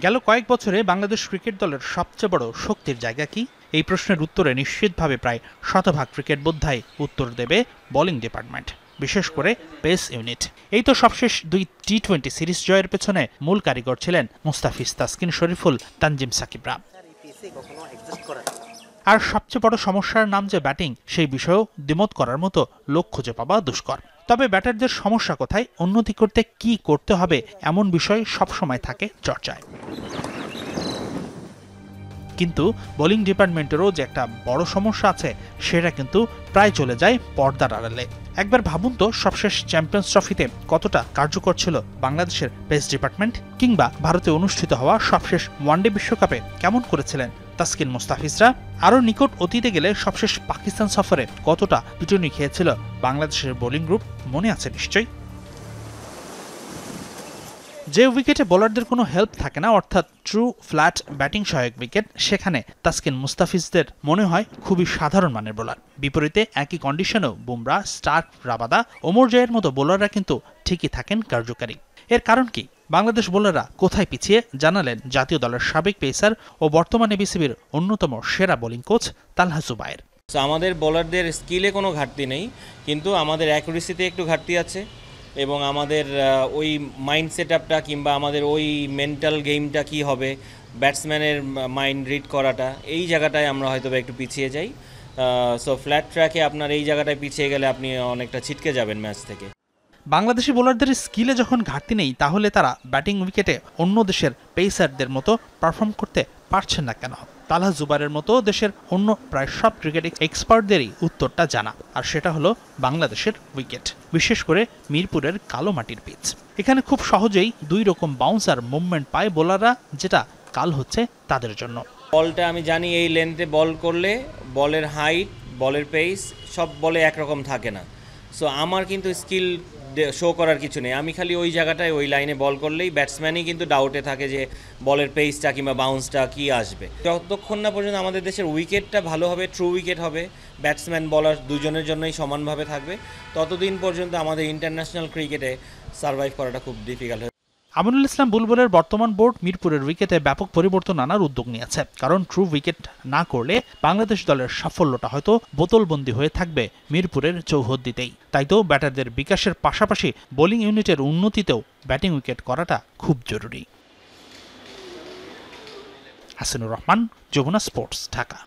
গেল কয়েক বছরে বাংলাদেশ ক্রিকেট দলের সবচেয়ে বড় শক্তির জায়গা কি? এই প্রশ্নের উত্তরে নিশ্চিতভাবে প্রায় শতভাগ ক্রিকেট বোদ্ধাই উত্তর দেবে বোলিং ডিপার্টমেন্ট, বিশেষ করে পেস ইউনিট। এই তো সবশেষ 2 টি-20 সিরিজ জয়ের পেছনে মূল কারিগর ছিলেন মুস্তাফিজ, তাসকিন, শরীফুল, তানজিম সাকিবরা। আর সবচেয়ে বড় সমস্যার নাম যে ব্যাটিং, সেই বিষয়েও দ্বিমত করার মতো লোক খুঁজে পাওয়া দুষ্কর। তবে ব্যাটারদের সমস্যা কোথায়, উন্নতি করতে কি করতে হবে, এমন বিষয় সবসময় থাকে চর্চায়। কিন্তু বোলিং ডিপার্টমেন্টেরও যে একটা বড় সমস্যা আছে, সেটা কিন্তু প্রায় চলে যায় পর্দার আড়ালে। একবার ভাবুন তো, সবশেষ চ্যাম্পিয়ন্স ট্রফিতে কতটা কার্যকর ছিল বাংলাদেশের পেস ডিপার্টমেন্ট, কিংবা ভারতে অনুষ্ঠিত হওয়া সবশেষ ওয়ানডে বিশ্বকাপে কেমন করেছিলেন তাসকিন, মুস্তাফিজরা। আরও নিকট অতীতে গেলে সবশেষ পাকিস্তান সফরে কতটা পিটুনি খেয়েছিল বাংলাদেশের বোলিং গ্রুপ, মনে আছে নিশ্চয়ই। যে উইকেটে বোলারদের কোনো হেল্প থাকে না, অর্থাৎ ট্রু ফ্ল্যাট ব্যাটিং সহায়ক উইকেট, সেখানে তাসকিন, মুস্তাফিজদের মনে হয় খুবই সাধারণ মানের বোলার। বিপরীতে একই কন্ডিশনেও বুমরা, স্টার্ক, রাবাদা, ওমর জয়ের মতো বোলাররা কিন্তু ঠিকই থাকেন কার্যকারী। এর কারণ কি? বাংলাদেশ বোলাররা কোথায় পিছিয়ে, জানালেন জাতীয় দলের সাবেক পেসার ও বর্তমানে বিসিবির অন্যতম সেরা বোলিং কোচ তালহা জুবায়ের। আমাদের বোলারদের স্কিলে কোনো ঘাটতি নেই, কিন্তু আমাদের অ্যাকুরেসিতে একটু ঘাটতি আছে, এবং আমাদের ওই মাইন্ড সেট আপটা কিংবা আমাদের ওই মেন্টাল গেমটা কি হবে, ব্যাটসম্যানের মাইন্ড রিড করাটা, এই জায়গাটায় আমরা হয়তো একটু পিছিয়ে যাই। সো ফ্ল্যাট ট্র্যাকে আপনার এই জায়গাটায় পিছিয়ে গেলে আপনি অনেকটা ছিটকে যাবেন ম্যাচ থেকে। বাংলাদেশি বোলারদের স্কিলে যখন ঘাটতি নেই, তাহলে তারা ব্যাটিং উইকেটে অন্য দেশের পেসারদের মতো পারফর্ম করতে পারছেন না কেন? তালহা জুবায়ের মতো দেশের অন্য প্রায় সব ক্রিকেট এক্সপার্টদেরই উত্তরটা জানা, আর সেটা হলো বাংলাদেশের উইকেট, বিশেষ করে মিরপুরের কালো মাটির পিচ। এখানে খুব সহজেই 2 রকম বাউন্স আর মুভমেন্ট পায় বোলাররা, যেটা কাল হচ্ছে তাদের জন্য। বলটা আমি জানি এই লেন্থে বল করলে বলের হাইট, বলের পেস সব বলে একরকম থাকে না। সো আমার কিন্তু স্কিল শো করার কিছু নেই, আমি খালি ওই জায়গাটায় ওই লাইনে বল করলেই ব্যাটসম্যানই কিন্তু ডাউটে থাকে যে বলের পেসটা কিংবা বাউন্সটা কি আসবে। যতক্ষণ না পর্যন্ত আমাদের দেশের উইকেটটা ভালো হবে, ট্রু উইকেট হবে, ব্যাটসম্যান বলার দুজনের জন্যই সমানভাবে থাকবে, ততদিন পর্যন্ত আমাদের ইন্টারন্যাশনাল ক্রিকেটে সার্ভাইভ করাটা খুব ডিফিকাল্ট। আমিনুল ইসলাম বুলবুলের বর্তমান বোর্ড মিরপুরের উইকেটে ব্যাপক পরিবর্তন আনার উদ্যোগ নিয়েছে, কারণ ট্রু উইকেট না করলে বাংলাদেশ দলের সাফল্যটা হয়তো বোতলবন্দি হয়ে থাকবে মিরপুরের চৌহদ্দিতেই। তাই তো ব্যাটারদের বিকাশের পাশাপাশি বোলিং ইউনিটের উন্নতিতেও ব্যাটিং উইকেট করাটা খুব জরুরি। হাসিনুর রহমান, যমুনা স্পোর্টস, ঢাকা।